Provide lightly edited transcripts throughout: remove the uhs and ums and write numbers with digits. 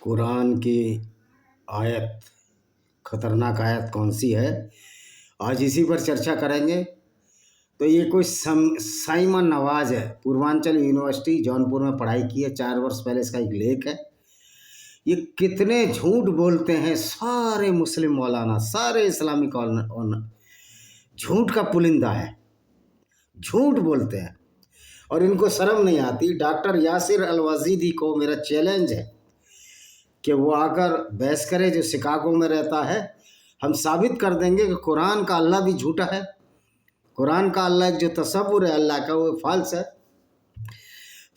कुरान की आयत, खतरनाक आयत कौन सी है, आज इसी पर चर्चा करेंगे। तो ये कोई साइमन नवाज है, पूर्वांचल यूनिवर्सिटी जौनपुर में पढ़ाई की है, 4 वर्ष पहले इसका एक लेख है। ये कितने झूठ बोलते हैं सारे मुस्लिम मौलाना, सारे इस्लामिक झूठ का पुलिंदा है, झूठ बोलते हैं और इनको शर्म नहीं आती। डॉक्टर यासिर अल-वाजीदी को मेरा चैलेंज है कि वो आकर बहस करे, जो शिकागो में रहता है। हम साबित कर देंगे कि कुरान का अल्लाह भी झूठा है। कुरान का अल्लाह जो तसव्वुर है अल्लाह का, वो फाल्स है,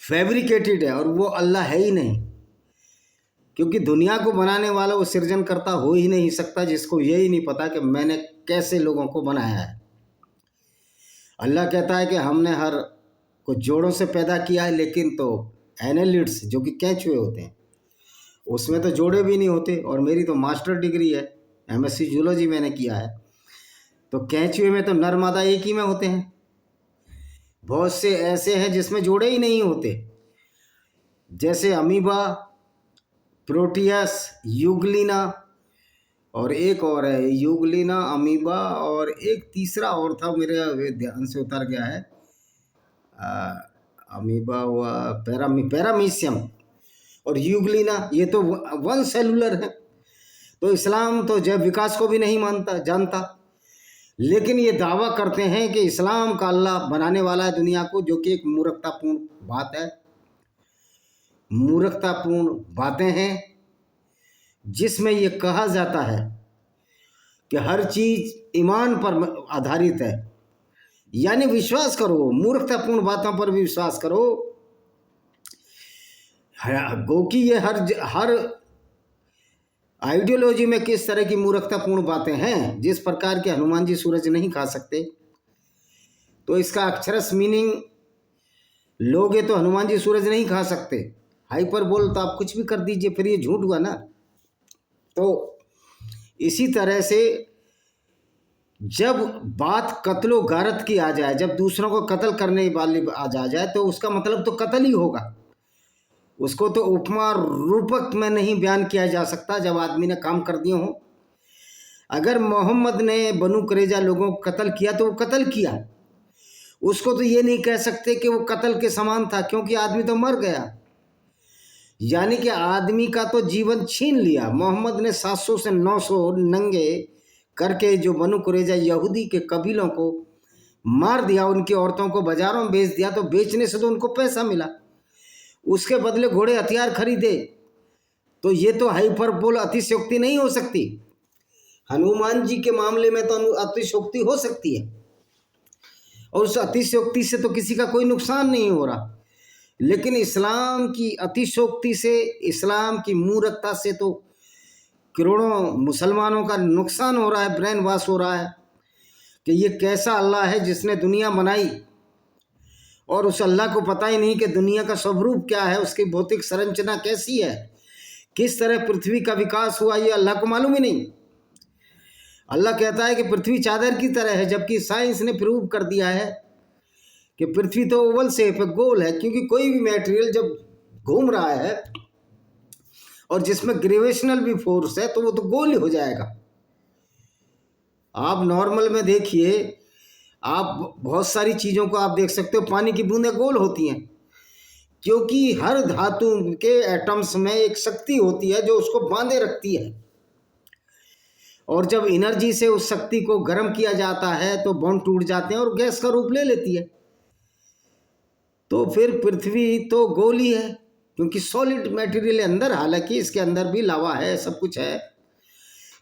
फैब्रिकेटेड है, और वो अल्लाह है ही नहीं। क्योंकि दुनिया को बनाने वाला वो सृजनकर्ता हो ही नहीं सकता जिसको यही नहीं पता कि मैंने कैसे लोगों को बनाया है। अल्लाह कहता है कि हमने हर को जोड़ों से पैदा किया है, लेकिन तो एनालिड्स जो कि केंचुए होते हैं उसमें तो जोड़े भी नहीं होते। और मेरी तो मास्टर डिग्री है, एमएससी जूलॉजी मैंने किया है। तो केंचुए में तो नर मादा एक ही में होते हैं। बहुत से ऐसे हैं जिसमें जोड़े ही नहीं होते, जैसे अमीबा, प्रोटियस, यूग्लिना, और एक और है यूग्लिना, अमीबा, और एक तीसरा और था मेरे ध्यान से उतर गया है। अमीबा हुआ, पैरामीशियम और यूग्लिना, ये तो वन सेलुलर है। तो इस्लाम तो जैव विकास को भी नहीं जानता, लेकिन ये दावा करते हैं कि इस्लाम का अल्लाह बनाने वाला है दुनिया को, जो कि एक मूर्खतापूर्ण बात है। मूर्खतापूर्ण बातें हैं जिसमें ये कहा जाता है कि हर चीज़ ईमान पर आधारित है, यानी विश्वास करो, मूर्खतापूर्ण बातों पर भी विश्वास करो। गो कि ये हर आइडियोलॉजी में किस तरह की मूर्खतापूर्ण बातें हैं। जिस प्रकार के हनुमान जी सूरज नहीं खा सकते, तो इसका अक्षरश मीनिंग लोगे तो हनुमान जी सूरज नहीं खा सकते। हाइपर बोल तो आप कुछ भी कर दीजिए, फिर ये झूठ हुआ ना। तो इसी तरह से जब बात कत्लो गारत की आ जाए, जब दूसरों को कत्ल करने वाली आ जाए, तो उसका मतलब तो कत्ल ही होगा। उसको तो उपमा रूपक में नहीं बयान किया जा सकता जब आदमी ने काम कर दिए हो। अगर मोहम्मद ने बनु कुरैजा लोगों को कत्ल किया तो वो कत्ल किया, उसको तो ये नहीं कह सकते कि वो कत्ल के समान था, क्योंकि आदमी तो मर गया। यानी कि आदमी का तो जीवन छीन लिया। मोहम्मद ने 700 से 900 नंगे करके जो बनु कुरैजा यहूदी के कबीलों को मार दिया, उनकी औरतों को बाजारों में बेच दिया। तो बेचने से तो उनको पैसा मिला, उसके बदले घोड़े हथियार खरीदे। तो ये तो हाइपरबोल अतिशयोक्ति नहीं हो सकती। हनुमान जी के मामले में तो अतिशयोक्ति हो सकती है, और उस अतिशयोक्ति से तो किसी का कोई नुकसान नहीं हो रहा। लेकिन इस्लाम की अतिशयोक्ति से, इस्लाम की मूर्खता से तो करोड़ों मुसलमानों का नुकसान हो रहा है, ब्रेन वॉश हो रहा है कि ये कैसा अल्लाह है जिसने दुनिया बनाई, और उस अल्लाह को पता ही नहीं कि दुनिया का स्वरूप क्या है, उसकी भौतिक संरचना कैसी है, किस तरह पृथ्वी का विकास हुआ, ये अल्लाह को मालूम ही नहीं। अल्लाह कहता है कि पृथ्वी चादर की तरह है, जबकि साइंस ने प्रूव कर दिया है कि पृथ्वी तो ओवल शेप है, गोल है। क्योंकि कोई भी मटेरियल जब घूम रहा है और जिसमें ग्रेविटेशनल भी फोर्स है, तो वो तो गोल ही हो जाएगा। आप नॉर्मल में देखिए, आप बहुत सारी चीज़ों को आप देख सकते हो, पानी की बूंदें गोल होती हैं, क्योंकि हर धातु के एटम्स में एक शक्ति होती है जो उसको बांधे रखती है, और जब एनर्जी से उस शक्ति को गर्म किया जाता है तो बॉन्ड टूट जाते हैं और गैस का रूप ले लेती है। तो फिर पृथ्वी तो गोल ही है, क्योंकि सॉलिड मटेरियल अंदर, हालांकि इसके अंदर भी लावा है, सब कुछ है।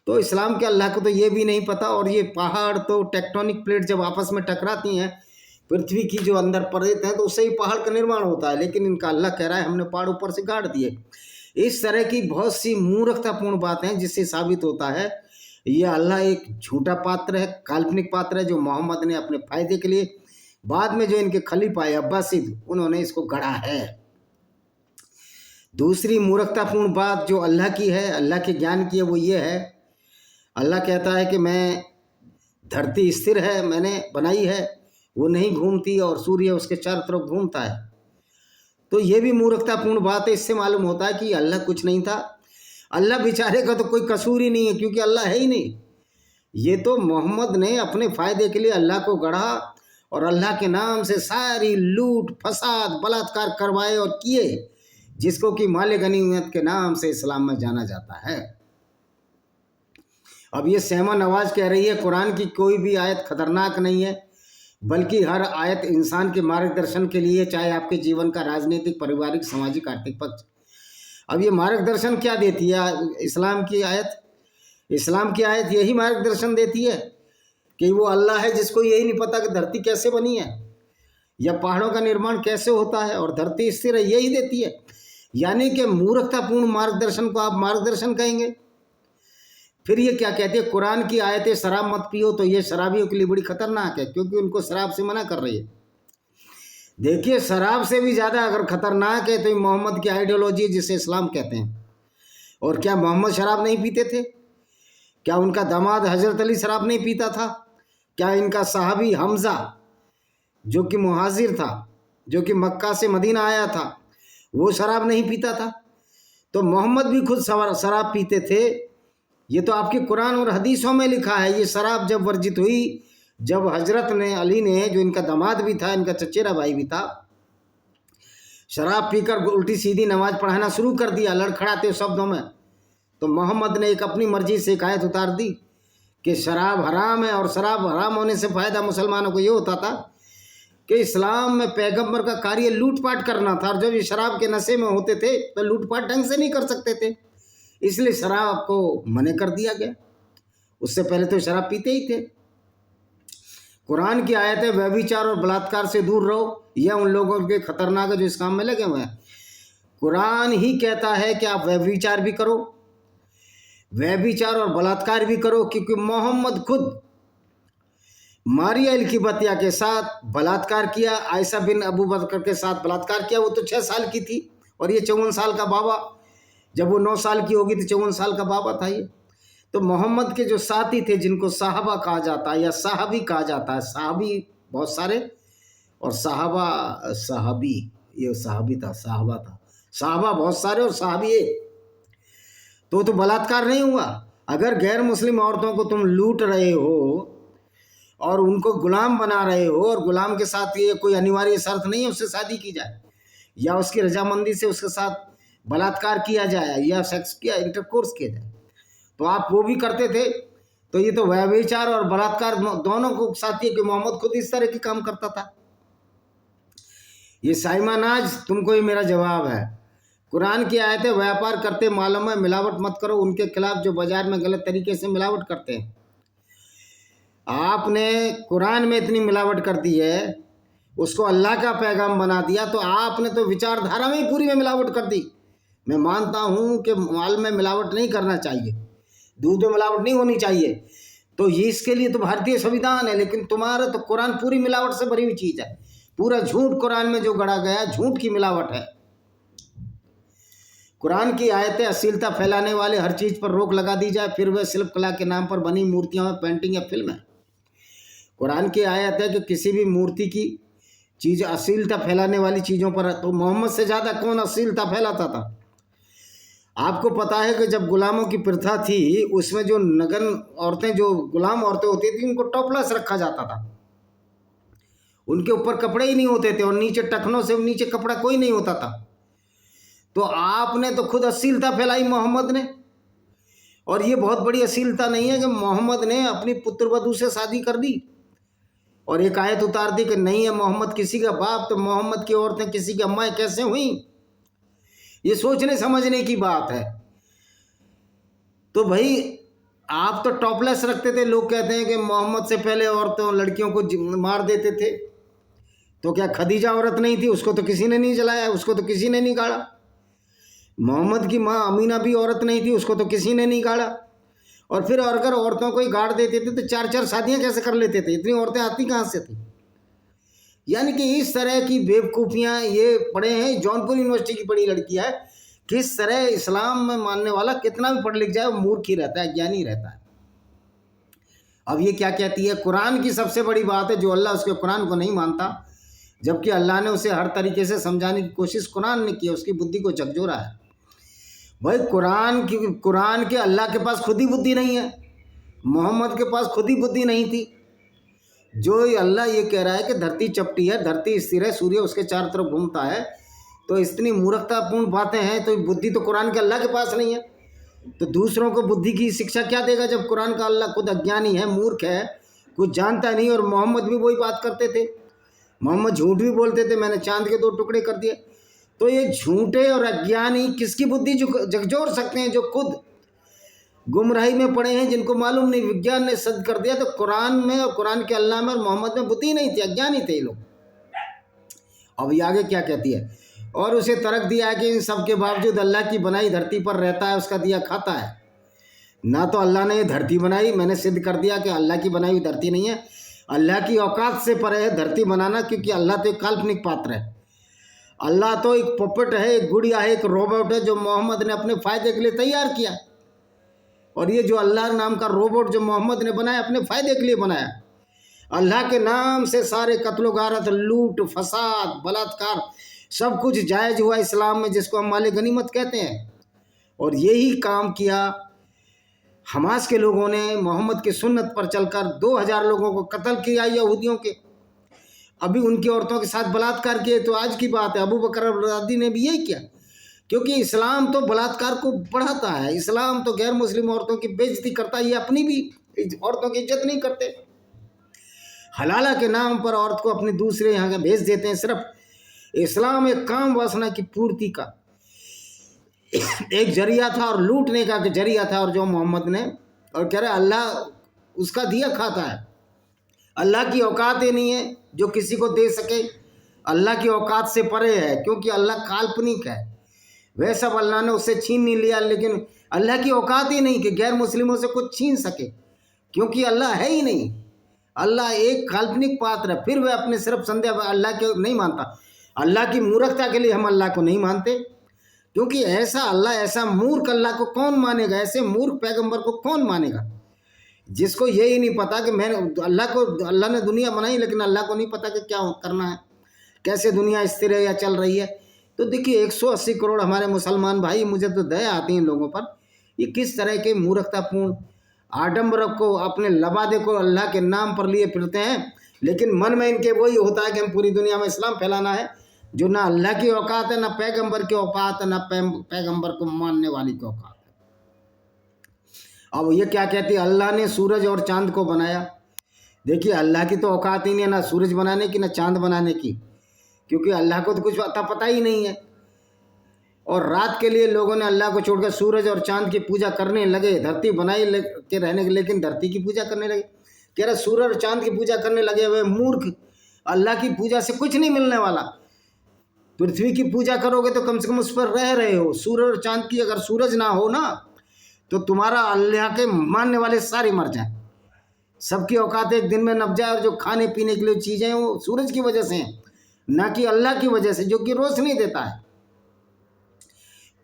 तो इस्लाम के अल्लाह को तो ये भी नहीं पता। और ये पहाड़ तो टेक्टोनिक प्लेट जब आपस में टकराती हैं पृथ्वी की जो अंदर परत है, तो उससे ही पहाड़ का निर्माण होता है। लेकिन इनका अल्लाह कह रहा है हमने पहाड़ ऊपर से गाड़ दिए। इस तरह की बहुत सी मूर्खतापूर्ण बातें हैं, जिससे साबित होता है ये अल्लाह एक झूठा पात्र है, काल्पनिक पात्र है, जो मोहम्मद ने अपने फायदे के लिए, बाद में जो इनके खलीफा है अब्बासिद, उन्होंने इसको गढ़ा है। दूसरी मूर्खतापूर्ण बात जो अल्लाह की है, अल्लाह के ज्ञान की है, वो ये है, अल्लाह कहता है कि मैं, धरती स्थिर है, मैंने बनाई है, वो नहीं घूमती, और सूर्य उसके चारों तरफ घूमता है। तो ये भी मूर्खतापूर्ण बात है। इससे मालूम होता है कि अल्लाह कुछ नहीं था, अल्लाह बेचारे का तो कोई कसूर ही नहीं है, क्योंकि अल्लाह है ही नहीं। ये तो मोहम्मद ने अपने फायदे के लिए अल्लाह को गढ़ा और अल्लाह के नाम से सारी लूट फसाद बलात्कार करवाए और किए, जिसको कि माले गनीमत के नाम से इस्लाम में जाना जाता है। अब ये सहमा नवाज कह रही है कुरान की कोई भी आयत खतरनाक नहीं है, बल्कि हर आयत इंसान के मार्गदर्शन के लिए, चाहे आपके जीवन का राजनीतिक, पारिवारिक, सामाजिक, आर्थिक पक्ष। अब ये मार्गदर्शन क्या देती है इस्लाम की आयत? इस्लाम की आयत यही मार्गदर्शन देती है कि वो अल्लाह है जिसको यही नहीं पता कि धरती कैसे बनी है या पहाड़ों का निर्माण कैसे होता है और धरती स्थिर है, यही देती है। यानी कि मूर्खतापूर्ण मार्गदर्शन को आप मार्गदर्शन कहेंगे। फिर ये क्या कहती है, कुरान की आयतें शराब मत पियो, तो ये शराबियों के लिए बड़ी खतरनाक है, क्योंकि उनको शराब से मना कर रही है। देखिए, शराब से भी ज़्यादा अगर खतरनाक है तो ये मोहम्मद की आइडियोलॉजी, जिसे इस्लाम कहते हैं। और क्या मोहम्मद शराब नहीं पीते थे? क्या उनका दामाद हजरत अली शराब नहीं पीता था? क्या इनका सहाबी हमजा, जो कि मुहाजिर था, जो कि मक्का से मदीना आया था, वो शराब नहीं पीता था? तो मोहम्मद भी खुद शराब पीते थे। ये तो आपके कुरान और हदीसों में लिखा है। ये शराब जब वर्जित हुई, जब हजरत ने अली ने, जो इनका दामाद भी था, इनका चचेरा भाई भी था, शराब पीकर उल्टी सीधी नमाज पढ़ाना शुरू कर दिया लड़खड़ाते शब्दों में, तो मोहम्मद ने एक अपनी मर्जी से एक आयत उतार दी कि शराब हराम है। और शराब हराम होने से फ़ायदा मुसलमानों को ये होता था कि इस्लाम में पैगंबर का कार्य लूटपाट करना था, और जब ये शराब के नशे में होते थे तो लूटपाट ढंग से नहीं कर सकते थे, इसलिए शराब को मना कर दिया गया। उससे पहले तो शराब पीते ही थे। कुरान की आयत है व्यभिचार और बलात्कार से दूर रहो, यह उन लोगों के खतरनाक है जो इस काम में लगे हुए हैं। कुरान ही कहता है कि आप व्यभिचार भी करो, व्यभिचार और बलात्कार भी करो, क्योंकि मोहम्मद खुद मारिया इल्किबतिया के साथ बलात्कार किया, आयशा बिन अबू बकर के साथ बलात्कार किया। वो तो 6 साल की थी और ये 54 साल का बाबा, जब वो 9 साल की होगी तो 54 साल का बाबा था ये। तो मोहम्मद के जो साथी थे, जिनको साहबा कहा जाता है या साहबी कहा जाता है, साहबी बहुत सारे और साहबा साहबी, ये साहबी था, साहबा था, साहबा बहुत सारे और साहबी एक, तो बलात्कार नहीं हुआ। अगर गैर मुस्लिम औरतों को तुम लूट रहे हो और उनको गुलाम बना रहे हो, और गुलाम के साथ ये कोई अनिवार्य शर्त नहीं है उससे शादी की जाए या उसकी रजामंदी से उसके साथ बलात्कार किया जाए या सेक्स किया, इंटरकोर्स किया जाए, तो आप वो भी करते थे। तो ये तो व्यभिचार और बलात्कार दोनों को साथ ही, कि मोहम्मद खुद इस तरह के काम करता था। ये साइमा नाज, तुमको ही मेरा जवाब है। कुरान की आयतें व्यापार करते मालों में मिलावट मत करो, उनके खिलाफ जो बाजार में गलत तरीके से मिलावट करते हैं। आपने कुरान में इतनी मिलावट कर दी है, उसको अल्लाह का पैगाम बना दिया, तो आपने तो विचारधारा में ही पूरी में मिलावट कर दी। मैं मानता हूँ कि माल में मिलावट नहीं करना चाहिए, दूध में मिलावट नहीं होनी चाहिए, तो ये इसके लिए तो भारतीय संविधान है, लेकिन तुम्हारा तो कुरान पूरी मिलावट से भरी हुई चीज़ है। पूरा झूठ कुरान में जो गढ़ा गया, झूठ की मिलावट है। कुरान की आयतें अश्लीलता फैलाने वाले हर चीज़ पर रोक लगा दी जाए, फिर वह शिल्पकला के नाम पर बनी मूर्तियाँ में, पेंटिंग या फिल्म है। कुरान की आयत है कि किसी भी मूर्ति की चीज़ अश्लीलता फैलाने वाली चीज़ों पर, तो मोहम्मद से ज़्यादा कौन अश्लीलता फैलाता था? आपको पता है कि जब गुलामों की प्रथा थी, उसमें जो नगन औरतें, जो गुलाम औरतें होती थी, उनको टॉपलेस रखा जाता था, उनके ऊपर कपड़े ही नहीं होते थे और नीचे टखनों से नीचे कपड़ा कोई नहीं होता था। तो आपने तो खुद अश्लीलता फैलाई मोहम्मद ने। और ये बहुत बड़ी अश्लीलता नहीं है कि मोहम्मद ने अपनी पुत्रवधू से शादी कर दी और एक आयत उतार दी कि नहीं है मोहम्मद किसी का बाप, तो मोहम्मद की औरतें किसी की अम्माएं कैसे हुई? ये सोचने समझने की बात है। तो भाई आप तो टॉपलेस रखते थे, लोग कहते हैं कि मोहम्मद से पहले औरतों लड़कियों को मार देते थे, तो क्या खदीजा औरत नहीं थी? उसको तो किसी ने नहीं जलाया, उसको तो किसी ने नहीं गाड़ा। मोहम्मद की माँ अमीना भी औरत नहीं थी, उसको तो किसी ने नहीं गाड़ा। और फिर अगर औरतों को ही गाड़ देते थे तो 4-4 शादियाँ कैसे कर लेते थे? इतनी औरतें आती कहाँ से थी? यानी कि इस तरह की बेवकूफ़ियाँ ये पढ़े हैं, जौनपुर यूनिवर्सिटी की पढ़ी लड़की है। किस तरह इस्लाम में मानने वाला कितना भी पढ़ लिख जाए वो मूर्ख ही रहता है, ज्ञानी रहता है। अब ये क्या कहती है? कुरान की सबसे बड़ी बात है जो अल्लाह उसके कुरान को नहीं मानता, जबकि अल्लाह ने उसे हर तरीके से समझाने की कोशिश कुरान ने की, उसकी बुद्धि को झकझोरा है। भाई कुरान के अल्लाह के पास खुद ही बुद्धि नहीं है, मोहम्मद के पास खुद ही बुद्धि नहीं थी। जो ये अल्लाह ये कह रहा है कि धरती चपटी है, धरती स्थिर है, सूर्य उसके चारों तरफ घूमता है, तो इतनी मूर्खतापूर्ण बातें हैं, तो बुद्धि तो कुरान के अल्लाह के पास नहीं है। तो दूसरों को बुद्धि की शिक्षा क्या देगा जब कुरान का अल्लाह खुद अज्ञानी है, मूर्ख है, कुछ जानता नहीं। और मोहम्मद भी वही बात करते थे, मोहम्मद झूठ भी बोलते थे, मैंने चांद के 2 टुकड़े कर दिए। तो ये झूठे और अज्ञानी किसकी बुद्धि झकझोर सकते हैं? जो खुद गुमराही में पड़े हैं, जिनको मालूम नहीं, विज्ञान ने सिद्ध कर दिया। तो कुरान में और कुरान के अल्लाह में और मोहम्मद में बुद्धि नहीं थी, अज्ञानी थे ये लोग। अब ये आगे क्या कहती है? और उसे तर्क दिया है कि इन सब के बावजूद अल्लाह की बनाई धरती पर रहता है, उसका दिया खाता है। ना तो अल्लाह ने ये धरती बनाई, मैंने सिद्ध कर दिया कि अल्लाह की बनाई हुई धरती नहीं है, अल्लाह की औकात से परे है धरती बनाना, क्योंकि अल्लाह तो एक काल्पनिक पात्र है। अल्लाह तो एक पपेट है, एक गुड़िया है, एक रोबोट है, जो मोहम्मद ने अपने फ़ायदे के लिए तैयार किया। और ये जो अल्लाह नाम का रोबोट जो मोहम्मद ने बनाया, अपने फ़ायदे के लिए बनाया। अल्लाह के नाम से सारे कत्लो गारत, लूट, फसाद, बलात्कार सब कुछ जायज़ हुआ इस्लाम में, जिसको हम माले गनीमत कहते हैं। और यही काम किया हमास के लोगों ने, मोहम्मद की सुन्नत पर चलकर 2000 लोगों को कत्ल किया यहूदियों के। अभी उनकी औरतों के साथ बलात्कार किए, तो आज की बात है। अबू बकर रज़ी ने भी यही किया, क्योंकि इस्लाम तो बलात्कार को बढ़ाता है, इस्लाम तो गैर मुस्लिम औरतों की बेइज्जती करता है, ये अपनी भी औरतों की इज्जत नहीं करते। हलाला के नाम पर औरत को अपने दूसरे यहाँ भेज देते हैं। सिर्फ इस्लाम एक काम वासना की पूर्ति का एक जरिया था और लूटने का जरिया था। और जो मोहम्मद ने और कह रहे अल्लाह उसका दिया खाता है, अल्लाह की औकात ही नहीं है जो किसी को दे सके, अल्लाह की औकात से परे है, क्योंकि अल्लाह काल्पनिक है। वह सब अल्लाह ने उससे छीन नहीं लिया, लेकिन अल्लाह की औकात ही नहीं कि गैर मुस्लिमों से कुछ छीन सके, क्योंकि अल्लाह है ही नहीं। अल्लाह एक काल्पनिक पात्र है। फिर वह अपने सिर्फ संदेह अल्लाह के नहीं मानता। अल्लाह की मूर्खता के लिए हम अल्लाह को नहीं मानते, क्योंकि ऐसा अल्लाह, ऐसा मूर्ख अल्लाह को कौन मानेगा? ऐसे मूर्ख पैगंबर को कौन मानेगा, जिसको यही नहीं पता कि मैंने अल्लाह ने दुनिया बनाई, लेकिन अल्लाह को नहीं पता कि क्या करना है, कैसे दुनिया स्थिर है या चल रही है। तो देखिए 180 करोड़ हमारे मुसलमान भाई, मुझे तो दया आती है इन लोगों पर, ये किस तरह के मूर्खतापूर्ण आडम्बर को अपने लबादे को अल्लाह के नाम पर लिए फिरते हैं, लेकिन मन में इनके वही होता है कि हम पूरी दुनिया में इस्लाम फैलाना है, जो ना अल्लाह की औकात है, ना पैगंबर की औकात है, ना पैगंबर को मानने वाली की औकात है। अब ये क्या कहती है? अल्लाह ने सूरज और चांद को बनाया। देखिए अल्लाह की तो औकात ही नहीं है, ना सूरज बनाने की, ना चांद बनाने की, क्योंकि अल्लाह को तो कुछ पता ही नहीं है। और रात के लिए लोगों ने अल्लाह को छोड़कर सूरज और चांद की पूजा करने लगे। धरती बनाई के रहने, लेकिन धरती की पूजा करने लगे। कह रहे सूरज और चांद की पूजा करने लगे हुए मूर्ख, अल्लाह की पूजा से कुछ नहीं मिलने वाला। पृथ्वी की पूजा करोगे तो कम से कम उस पर रह रहे हो। सूरज और चांद की अगर सूरज ना हो ना, तो तुम्हारा अल्लाह के मानने वाले सारे मर जाएं। सबकी औकात एक दिन में नप जाए। और जो खाने पीने के लिए चीज़ें हैं वो सूरज की वजह से हैं, ना कि अल्लाह की वजह से, जो कि रोशनी देता है।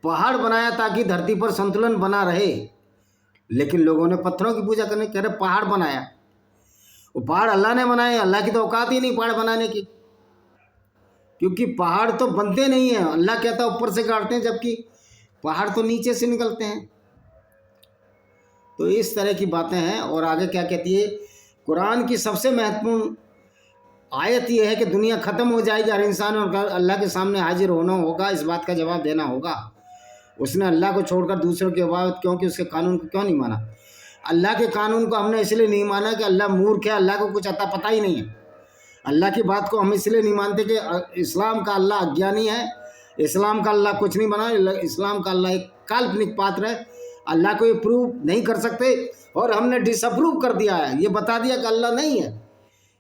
पहाड़ बनाया ताकि धरती पर संतुलन बना रहे, लेकिन लोगों ने पत्थरों की पूजा करने, कह रहे पहाड़ बनाया। वो पहाड़ अल्लाह ने बनाए, अल्लाह की तो औकात ही नहीं पहाड़ बनाने की, क्योंकि पहाड़ तो बनते नहीं हैं। अल्लाह कहता है ऊपर से काटते हैं, जबकि पहाड़ तो नीचे से निकलते हैं। तो इस तरह की बातें हैं। और आगे क्या कहती है? कुरान की सबसे महत्वपूर्ण आयत ये है कि दुनिया ख़त्म हो जाएगी, हर इंसान और अल्लाह के सामने हाजिर होना होगा, इस बात का जवाब देना होगा। उसने अल्लाह को छोड़कर दूसरों की इबादत क्योंकि उसके कानून को क्यों नहीं माना? अल्लाह के कानून को हमने इसलिए नहीं माना कि अल्लाह मूर्ख है, अल्लाह को कुछ अता पता ही नहीं है। अल्लाह की बात को हम इसलिए नहीं मानते कि इस्लाम का अल्लाह अज्ञानी है, इस्लाम का अल्लाह कुछ नहीं बना, इस्लाम का अल्लाह एक काल्पनिक पात्र है, अल्लाह को ये प्रूव नहीं कर सकते। और हमने डिसअप्रूव कर दिया है, ये बता दिया कि अल्लाह नहीं है,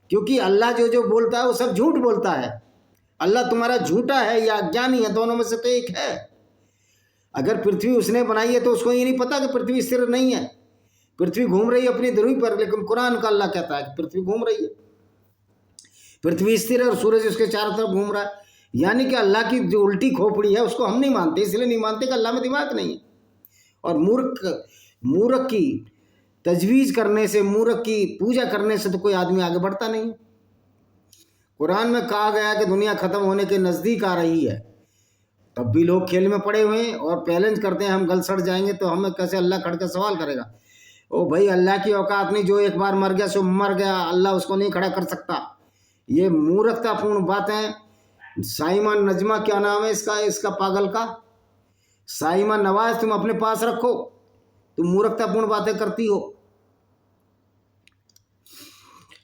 क्योंकि अल्लाह जो जो बोलता है वो सब झूठ बोलता है। अल्लाह तुम्हारा झूठा है या अज्ञानी है, दोनों में से तो एक है। अगर पृथ्वी उसने बनाई है तो उसको ये नहीं पता कि पृथ्वी स्थिर नहीं है, पृथ्वी घूम रही है अपनी ध्रुवी पर, लेकिन कुरान का अल्लाह कहता है कि पृथ्वी घूम रही है, पृथ्वी स्थिर है और सूरज उसके चारों तरफ घूम रहा है। यानी कि अल्लाह की जो उल्टी खोपड़ी है उसको हम नहीं मानते, इसलिए नहीं मानते कि अल्लाह में दिमाग नहीं है। और मूर्ख की तजवीज़ करने से, मूर्ख की पूजा करने से तो कोई आदमी आगे बढ़ता नहीं। कुरान में कहा गया कि दुनिया ख़त्म होने के नज़दीक आ रही है, तब भी लोग खेल में पड़े हुए हैं और चैलेंज करते हैं हम गल सड़ जाएंगे तो हमें कैसे अल्लाह खड़ के सवाल करेगा। ओ भाई, अल्लाह की औकात नहीं, जो एक बार मर गया सो मर गया, अल्लाह उसको नहीं खड़ा कर सकता। ये मूर्खतापूर्ण बातें। साइमा नजमा क्या नाम है इसका पागल का, साइमा नवाज, तुम अपने पास रखो, तुम मूर्खतापूर्ण बातें करती हो।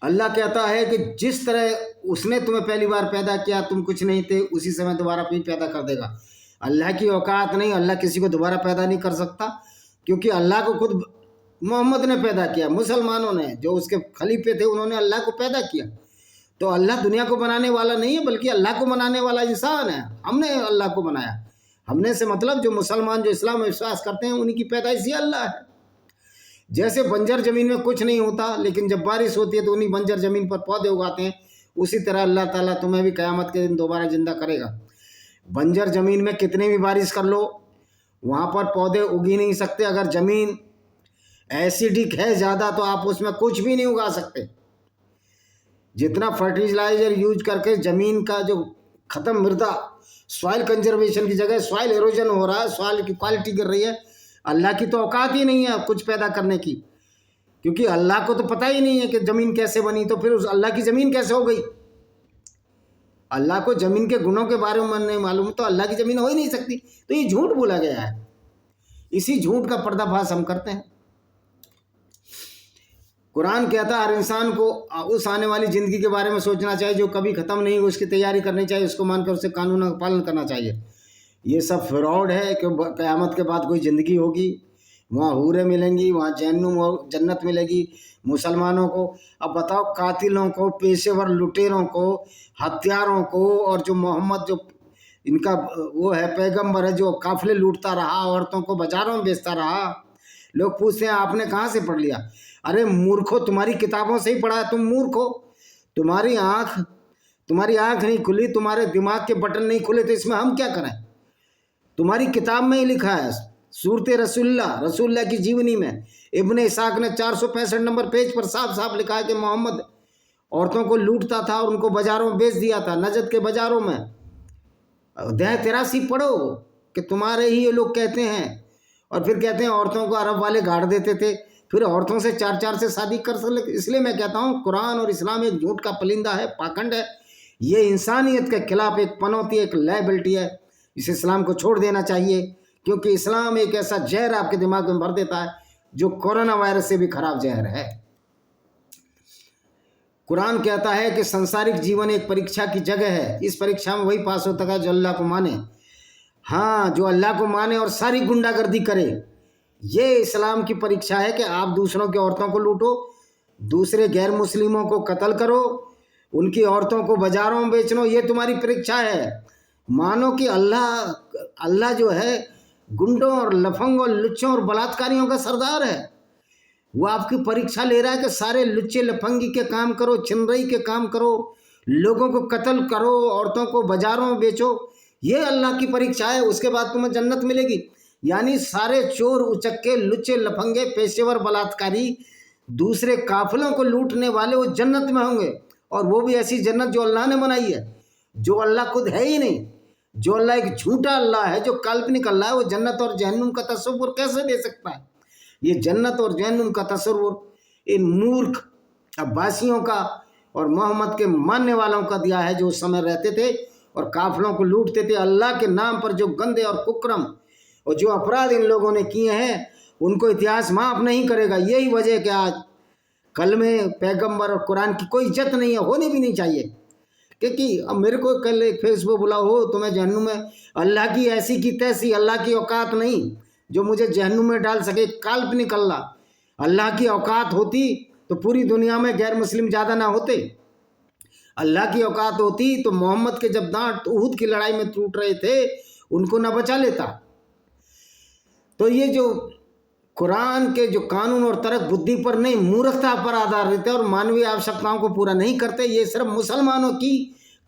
अल्लाह कहता है कि जिस तरह उसने तुम्हें पहली बार पैदा किया, तुम कुछ नहीं थे, उसी समय दोबारा फिर पैदा कर देगा। अल्लाह की औकात नहीं, अल्लाह किसी को दोबारा पैदा नहीं कर सकता, क्योंकि अल्लाह को खुद मोहम्मद ने पैदा किया, मुसलमानों ने जो उसके खलीफे थे उन्होंने अल्लाह को पैदा किया। तो अल्लाह दुनिया को बनाने वाला नहीं है, बल्कि अल्लाह को बनाने वाला इंसान है। हमने अल्लाह को बनाया। हमने से मतलब जो मुसलमान, जो इस्लाम में विश्वास करते हैं, उन्हीं की पैदाइश ही अल्लाह है। जैसे बंजर जमीन में कुछ नहीं होता, लेकिन जब बारिश होती है तो उन्हीं बंजर जमीन पर पौधे उगाते हैं, उसी तरह अल्लाह ताला तुम्हें भी क़यामत के दिन दोबारा जिंदा करेगा। बंजर जमीन में कितनी भी बारिश कर लो, वहाँ पर पौधे उग ही नहीं सकते। अगर जमीन एसिडिक है ज़्यादा तो आप उसमें कुछ भी नहीं उगा सकते। जितना फर्टिलाइजर यूज करके ज़मीन का जो ख़त्म मृदा, सॉइल कंजर्वेशन की जगह सॉइल एरोजन हो रहा है, सॉइल की क्वालिटी गिर रही है। अल्लाह की तो औकात ही नहीं है कुछ पैदा करने की, क्योंकि अल्लाह को तो पता ही नहीं है कि ज़मीन कैसे बनी, तो फिर उस अल्लाह की ज़मीन कैसे हो गई। अल्लाह को ज़मीन के गुणों के बारे में नहीं मालूम, तो अल्लाह की ज़मीन हो ही नहीं सकती। तो ये झूठ बोला गया है। इसी झूठ का पर्दाफाश हम करते हैं। कुरान कहता है हर इंसान को उस आने वाली ज़िंदगी के बारे में सोचना चाहिए जो कभी ख़त्म नहीं हो, उसकी तैयारी करनी चाहिए, उसको मानकर उससे कानून का पालन करना चाहिए। ये सब फ्रॉड है कि क़यामत के बाद कोई ज़िंदगी होगी, वहाँ हूरें मिलेंगी, वहाँ जन्नत मिलेगी मुसलमानों को। अब बताओ, कातिलों को, पेशेवर लुटेरों को, हत्यारों को, और जो मोहम्मद जो इनका वो है पैगंबर है, जो काफिले लूटता रहा, औरतों को बाजारों में बेचता रहा। लोग पूछते हैं आपने कहाँ से पढ़ लिया? अरे मूर्खो, तुम्हारी किताबों से ही पढ़ा है। तुम मूर्ख हो, तुम्हारी आँख नहीं खुली, तुम्हारे दिमाग के बटन नहीं खुले, तो इसमें हम क्या करें? तुम्हारी किताब में ही लिखा है, सूरत रसूलुल्लाह की जीवनी में इब्ने इसाक ने 465 नंबर पेज पर साफ साफ लिखा है कि मोहम्मद औरतों को लूटता था और उनको बाजारों में बेच दिया था, नजद के बाजारों में। अध्याय 83 पढ़ो कि तुम्हारे ही ये लोग कहते हैं, और फिर कहते हैं औरतों को अरब वाले गाड़ देते थे, फिर औरतों से चार से शादी कर सकते। इसलिए मैं कहता हूँ कुरान और इस्लाम एक झूठ का परिंदा है, पाखंड है। ये इंसानियत के खिलाफ एक पनौती, एक लायबिलिटी है। इस इस्लाम को छोड़ देना चाहिए, क्योंकि इस्लाम एक ऐसा जहर आपके दिमाग में भर देता है जो कोरोना वायरस से भी खराब जहर है। कुरान कहता है कि संसारिक जीवन एक परीक्षा की जगह है, इस परीक्षा में वही पास होता है जो अल्लाह को माने। हाँ, जो अल्लाह को माने और सारी गुंडागर्दी करे। ये इस्लाम की परीक्षा है कि आप दूसरों की औरतों को लूटो, दूसरे गैर मुस्लिमों को कत्ल करो, उनकी औरतों को बाजारों में बेचनो, ये तुम्हारी परीक्षा है। मानो कि अल्लाह जो है गुंडों और लफंगों और लुच्चों और बलात्कारियों का सरदार है। वो आपकी परीक्षा ले रहा है कि सारे लुच्चे लफंगी के काम करो, छिनरई के काम करो, लोगों को कत्ल करो, औरतों को बाजारों में बेचो। ये अल्लाह की परीक्षा है, उसके बाद तुम्हें जन्नत मिलेगी। यानी सारे चोर उचक्के लुच्चे लफंगे पेशेवर बलात्कारी दूसरे काफिलों को लूटने वाले वो जन्नत में होंगे, और वो भी ऐसी जन्नत जो अल्लाह ने बनाई है, जो अल्लाह खुद है ही नहीं। जो अल्लाह एक झूठा अल्लाह है, जो काल्पनिक अल्लाह है, वो जन्नत और जहन्नुम का तस्वुर कैसे दे सकता है? ये जन्नत और जहन्नुम का तस्वुर इन मूर्ख अब्बासियों का और मोहम्मद के मानने वालों का दिया है, जो उस समय रहते थे और काफिलों को लूटते थे। अल्लाह के नाम पर जो गंदे और कुकर्म और जो अपराध इन लोगों ने किए हैं, उनको इतिहास माफ़ नहीं करेगा। यही वजह कि आज कलमे, पैगंबर और कुरान की कोई इज्जत नहीं है, होनी भी नहीं चाहिए। क्योंकि अब मेरे को कल एक फेसबुक बोला हो तुम्हें जहन्नुम में, अल्लाह की ऐसी की तैसी, अल्लाह की औकात नहीं जो मुझे जहन्नुम में डाल सके। काल्पनिक अल्लाह की औकात होती तो पूरी दुनिया में गैर मुस्लिम ज़्यादा ना होते। अल्लाह की औकात होती तो मोहम्मद के जब दांत उहद की लड़ाई में टूट रहे थे, उनको ना बचा लेता। तो ये जो कुरान के जो कानून और तर्क बुद्धि पर नहीं, मूर्खता पर आधारित है और मानवीय आवश्यकताओं को पूरा नहीं करते। ये सिर्फ मुसलमानों की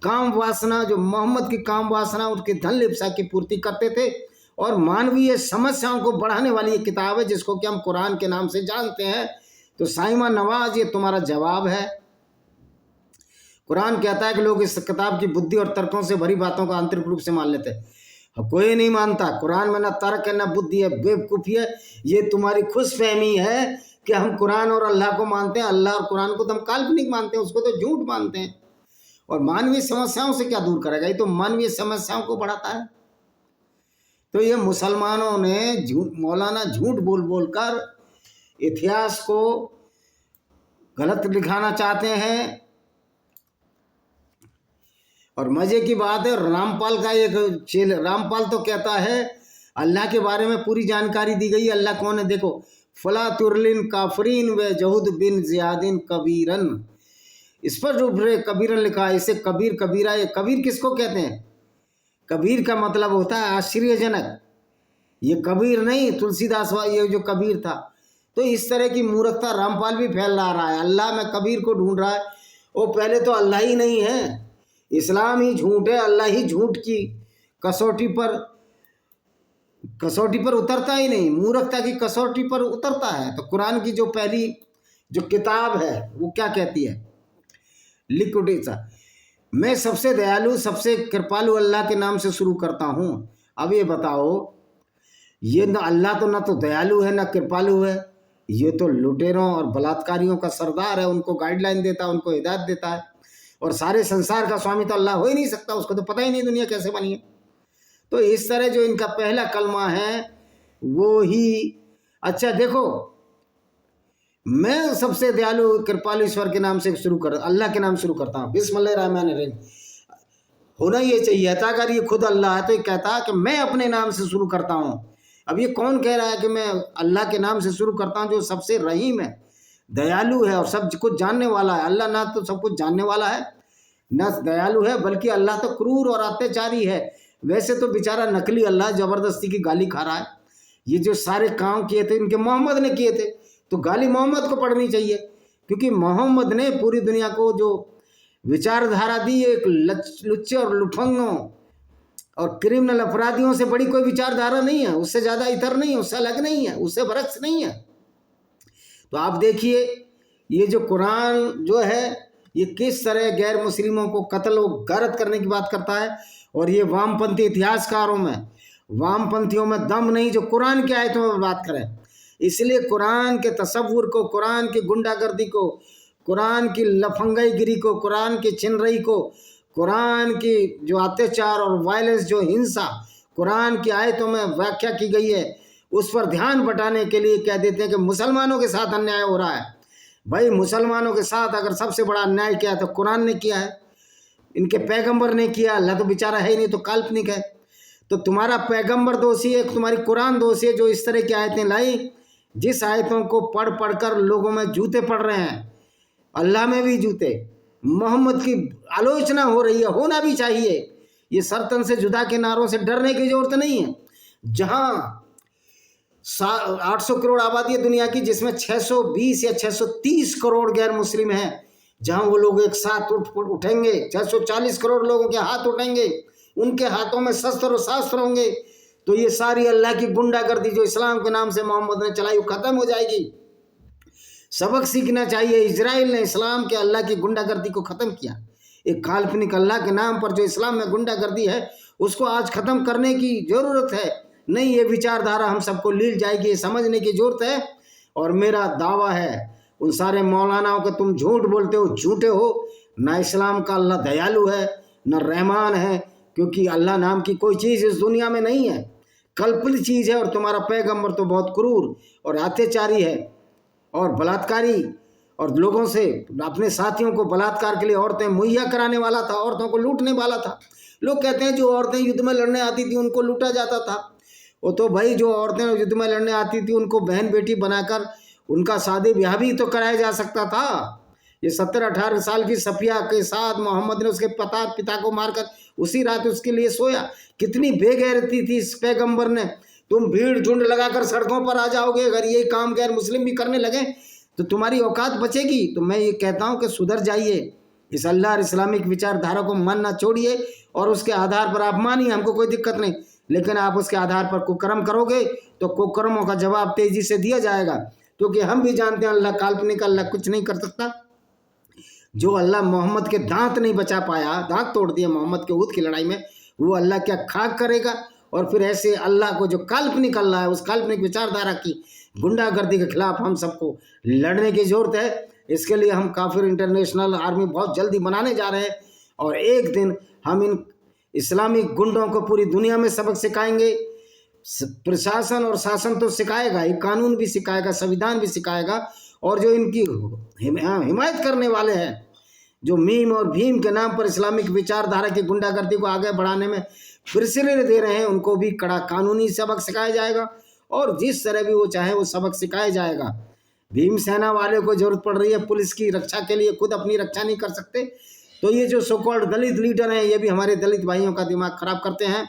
काम वासना, जो मोहम्मद की काम वासना, उनकी धन लिप्सा की पूर्ति करते थे, और मानवीय समस्याओं को बढ़ाने वाली ये किताब है जिसको कि हम कुरान के नाम से जानते हैं। तो साइमा नवाज, ये तुम्हारा जवाब है। कुरान कहता है कि लोग इस किताब की बुद्धि और तर्कों से भरी बातों को आंतरिक रूप से मान लेते हैं। कोई नहीं मानता। कुरान में ना तर्क है, ना बुद्धि है, बेवकूफ़ी है। ये तुम्हारी खुशफहमी है कि हम कुरान और अल्लाह को मानते हैं। अल्लाह और कुरान को तो हम काल्पनिक मानते हैं, उसको तो झूठ मानते हैं। और मानवीय समस्याओं से क्या दूर करेगा, ये तो मानवीय समस्याओं को बढ़ाता है। तो ये मुसलमानों ने मौलाना झूठ बोल बोल कर इतिहास को गलत दिखाना चाहते हैं। और मजे की बात है, रामपाल का एक चेल, रामपाल तो कहता है अल्लाह के बारे में पूरी जानकारी दी गई। अल्लाह कौन है देखो, फला तुरलिन काफरीन व जहूद बिन जियादिन कबीरन, स्पष्ट रूप से कबीरन लिखा है। इसे कबीर कबीरा, ये कबीर किसको कहते हैं? कबीर का मतलब होता है आश्चर्यजनक। ये कबीर नहीं, तुलसीदास ये जो कबीर था। तो इस तरह की मूर्खता रामपाल भी फैला रहा है। अल्लाह में कबीर को ढूंढ रहा है। वो पहले तो अल्लाह ही नहीं है, इस्लाम ही झूठ है। अल्लाह ही झूठ की कसौटी पर उतरता ही नहीं, मूर्खता की कसौटी पर उतरता है। तो कुरान की जो पहली जो किताब है वो क्या कहती है? लिक्विडेशन, मैं सबसे दयालु सबसे कृपालु अल्लाह के नाम से शुरू करता हूँ। अब ये बताओ, ये न अल्लाह तो ना तो दयालु है ना कृपालु है, ये तो लुटेरों और बलात्कारियों का सरदार है। उनको गाइडलाइन देता है, उनको हिदायत देता है। और सारे संसार का स्वामी तो अल्लाह हो ही नहीं सकता, उसको तो पता ही नहीं दुनिया कैसे बनी है। तो इस तरह जो इनका पहला कलमा है वो ही, अच्छा देखो, मैं सबसे दयालु कृपालु ईश्वर के नाम से अल्लाह के नाम शुरू करता हूँ, बिस्मिल्लाहिर्रहमानिर्रहीम। होना ये चाहिए था, अगर ये खुद अल्लाह है तो ये कहता कि मैं अपने नाम से शुरू करता हूँ। अब ये कौन कह रहा है कि मैं अल्लाह के नाम से शुरू करता हूँ, जो सबसे रहीम है, दयालु है और सब कुछ जानने वाला है। अल्लाह ना तो सब कुछ जानने वाला है ना दयालु है, बल्कि अल्लाह तो क्रूर और अत्याचारी है। वैसे तो बेचारा नकली अल्लाह जबरदस्ती की गाली खा रहा है। ये जो सारे काम किए थे इनके मोहम्मद ने किए थे, तो गाली मोहम्मद को पड़नी चाहिए, क्योंकि मोहम्मद ने पूरी दुनिया को जो विचारधारा दी, एक लुच्चे और लुफंगों और क्रिमिनल अपराधियों से बड़ी कोई विचारधारा नहीं है, उससे ज़्यादा इतर नहीं है, उससे अलग नहीं है, उससे बरक्स नहीं है। तो आप देखिए ये जो कुरान जो है ये किस तरह गैर मुस्लिमों को कत्ल व गारत करने की बात करता है। और ये वामपंथी इतिहासकारों में, वामपंथियों में दम नहीं जो कुरान की आयतों में बात करें। इसलिए कुरान के तसव्वुर को, कुरान की गुंडागर्दी को, कुरान की लफंगाईगिरी को, कुरान की छिनरई को, कुरान की जो अत्याचार और वायलेंस, जो हिंसा कुरान की आयतों में व्याख्या की गई है, उस पर ध्यान बटाने के लिए कह देते हैं कि मुसलमानों के साथ अन्याय हो रहा है। भाई मुसलमानों के साथ अगर सबसे बड़ा अन्याय किया है तो कुरान ने किया है, इनके पैगंबर ने किया। अल्लाह तो बेचारा है ही नहीं, तो काल्पनिक है। तो तुम्हारा पैगंबर दोषी है, तुम्हारी कुरान दोषी है जो इस तरह की आयतें लाई, जिस आयतों को पढ़ पढ़ कर लोगों में जूते पड़ रहे हैं, अल्लाह में भी जूते, मोहम्मद की आलोचना हो रही है, होना भी चाहिए। ये सरतन से जुदा के नारों से डरने की जरूरत नहीं है। जहाँ 800 करोड़ आबादी है दुनिया की, जिसमें 620 या 630 करोड़ गैर मुस्लिम हैं, जहाँ वो लोग एक साथ उठेंगे, 640 करोड़ लोगों के हाथ उठेंगे, उनके हाथों में शस्त्र और शास्त्र होंगे, तो ये सारी अल्लाह की गुंडागर्दी जो इस्लाम के नाम से मोहम्मद ने चलाई वो खत्म हो जाएगी। सबक सीखना चाहिए। इजराइल ने इस्लाम के अल्लाह की गुंडागर्दी को ख़त्म किया। एक काल्पनिक अल्लाह के नाम पर जो इस्लाम में गुंडागर्दी है उसको आज ख़त्म करने की ज़रूरत है। नहीं, ये विचारधारा हम सबको लील जाएगी, ये समझने की ज़रूरत है। और मेरा दावा है उन सारे मौलानाओं के, तुम झूठ बोलते हो, झूठे हो। ना इस्लाम का अल्लाह दयालु है न रहमान है, क्योंकि अल्लाह नाम की कोई चीज़ इस दुनिया में नहीं है, कल्पित चीज़ है। और तुम्हारा पैगंबर तो बहुत क्रूर और अत्याचारी है और बलात्कारी, और लोगों से, अपने साथियों को बलात्कार के लिए औरतें मुहैया कराने वाला था, औरतों को लूटने वाला था। लोग कहते हैं जो औरतें युद्ध में लड़ने आती थी उनको लूटा जाता था। वो तो भाई जो औरतें युद्ध में लड़ने आती थी उनको बहन बेटी बनाकर उनका शादी ब्याह भी तो कराया जा सकता था। ये 17-18 साल की सफिया के साथ मोहम्मद ने उसके पिता को मारकर उसी रात उसके लिए सोया। कितनी बेगैरती थी इस पैगंबर ने। तुम भीड़ झुंड लगाकर सड़कों पर आ जाओगे, अगर ये काम गैर मुस्लिम भी करने लगे तो तुम्हारी औकात बचेगी। तो मैं ये कहता हूँ कि सुधर जाइए, इस अल्लाह और इस्लामिक विचारधारा को मानना छोड़िए और उसके आधार पर आप मानिए, हमको कोई दिक्कत नहीं। लेकिन आप उसके आधार पर कुकर्म करोगे तो कुकर्मों का जवाब तेजी से दिया जाएगा, क्योंकि हम भी जानते हैं अल्लाह काल्पनिक, अल्लाह कुछ नहीं कर सकता। जो अल्लाह मोहम्मद के दांत नहीं बचा पाया, दांत तोड़ दिए मोहम्मद के ऊद की लड़ाई में, वो अल्लाह क्या खाक करेगा। और फिर ऐसे अल्लाह को जो काल्पनिक अल्लाह है, उस काल्पनिक विचारधारा की गुंडागर्दी के खिलाफ हम सबको लड़ने की जरूरत है। इसके लिए हम काफिर इंटरनेशनल आर्मी बहुत जल्दी बनाने जा रहे हैं और एक दिन हम इन इस्लामिक गुंडों को पूरी दुनिया में सबक सिखाएंगे। प्रशासन और शासन तो सिखाएगा ही, कानून भी सिखाएगा, संविधान भी सिखाएगा, और जो इनकी हिमायत करने वाले हैं, जो मीम और भीम के नाम पर इस्लामिक विचारधारा की गुंडागर्दी को आगे बढ़ाने में फिरसरे दे रहे हैं, उनको भी कड़ा कानूनी सबक सिखाया जाएगा और जिस तरह भी वो चाहे वो सबक सिखाया जाएगा। भीम सेना वाले को जरूरत पड़ रही है पुलिस की रक्षा के लिए, खुद अपनी रक्षा नहीं कर सकते, तो ये जो सो कॉल्ड दलित लीडर हैं ये भी हमारे दलित भाइयों का दिमाग खराब करते हैं।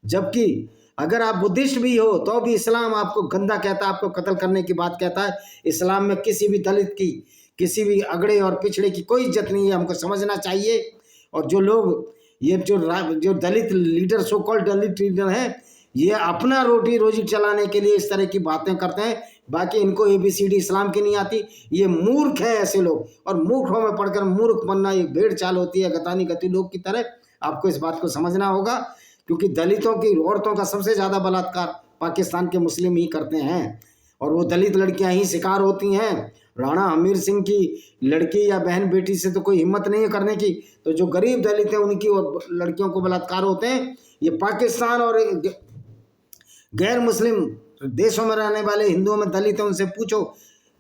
जबकि अगर आप बुद्धिस्ट भी हो तो भी इस्लाम आपको गंदा कहता है, आपको कत्ल करने की बात कहता है। इस्लाम में किसी भी दलित की, किसी भी अगड़े और पिछड़े की कोई इज्जत नहीं है, हमको समझना चाहिए। और जो लोग ये जो दलित लीडर, सो कॉल्ड दलित लीडर हैं, ये अपना रोटी रोजी चलाने के लिए इस तरह की बातें करते हैं, बाकी इनको ABCD इस्लाम की नहीं आती। ये मूर्ख है ऐसे लोग, और मूर्खों में पढ़कर मूर्ख बनना एक भेड़ चाल होती है, गतानी गति लोग की तरह। आपको इस बात को समझना होगा, क्योंकि दलितों की, औरतों का सबसे ज़्यादा बलात्कार पाकिस्तान के मुस्लिम ही करते हैं, और वो दलित लड़कियां ही शिकार होती हैं। राणा हमीर सिंह की लड़की या बहन बेटी से तो कोई हिम्मत नहीं है करने की, तो जो गरीब दलित हैं उनकी लड़कियों को बलात्कार होते हैं। ये पाकिस्तान और गैर मुस्लिम देशों में रहने वाले हिंदुओं में दलित हैं, उनसे पूछो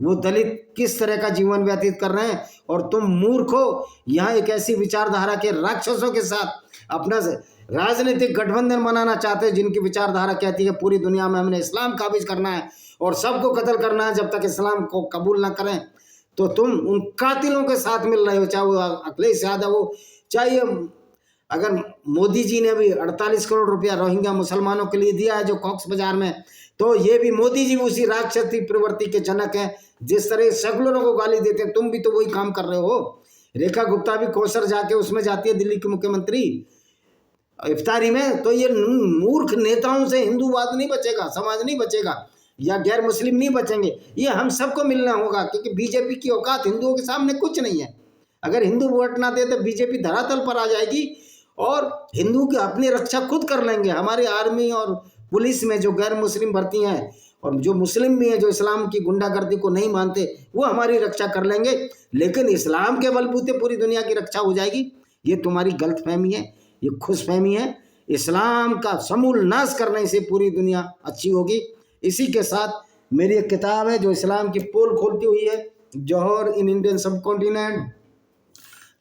वो दलित किस तरह का जीवन व्यतीत कर रहे हैं। और तुम मूर्ख हो, यहाँ एक ऐसी विचारधारा के राक्षसों के साथ अपना राजनीतिक गठबंधन बनाना चाहते हैं, जिनकी विचारधारा कहती है पूरी दुनिया में हमने इस्लाम काबिज करना है और सबको कत्ल करना है जब तक इस्लाम को कबूल ना करें। तो तुम उन कातिलों के साथ मिल रहे हो, चाहे वो अखिलेश यादव हो, चाहे अगर मोदी जी ने भी 48 करोड़ रुपया रोहिंग्या मुसलमानों के लिए दिया है जो कॉक्स बाजार में, तो ये भी मोदी जी उसी राक्षसी प्रवृत्ति के जनक हैं। जिस तरह सेकुलरों को गाली देते हैं, तुम भी तो वही काम कर रहे हो। रेखा गुप्ता भी कोसर जाके उसमें जाती है, दिल्ली की मुख्यमंत्री इफ्तारी में। तो ये मूर्ख नेताओं से हिंदूवाद नहीं बचेगा, समाज नहीं बचेगा, या गैर मुस्लिम नहीं बचेंगे। ये हम सबको मिलना होगा, क्योंकि बीजेपी की औकात हिंदुओं के सामने कुछ नहीं है। अगर हिंदू वोट ना दे तो बीजेपी धरातल पर आ जाएगी और हिंदू की अपनी रक्षा खुद कर लेंगे। हमारी आर्मी और पुलिस में जो गैर मुस्लिम भर्ती हैं और जो मुस्लिम भी हैं, जो इस्लाम की गुंडागर्दी को नहीं मानते, वो हमारी रक्षा कर लेंगे। लेकिन इस्लाम के बलबूते पूरी दुनिया की रक्षा हो जाएगी, ये तुम्हारी गलतफहमी है, ये खुशफहमी है। इस्लाम का समूल नाश करने से पूरी दुनिया अच्छी होगी। इसी के साथ मेरी एक किताब है जो इस्लाम की पोल खोलती हुई है, Jauhar in Indian subcontinent,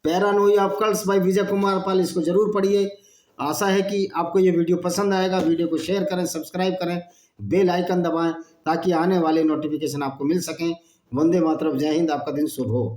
paranoia of cults by Vijay Kumar Pal. इसको जरूर पढ़िए। आशा है कि आपको ये वीडियो पसंद आएगा। वीडियो को शेयर करें, सब्सक्राइब करें, बेल आइकन दबाएं ताकि आने वाले नोटिफिकेशन आपको मिल सकें। वंदे मातरम, जय हिंद, आपका दिन शुभ हो।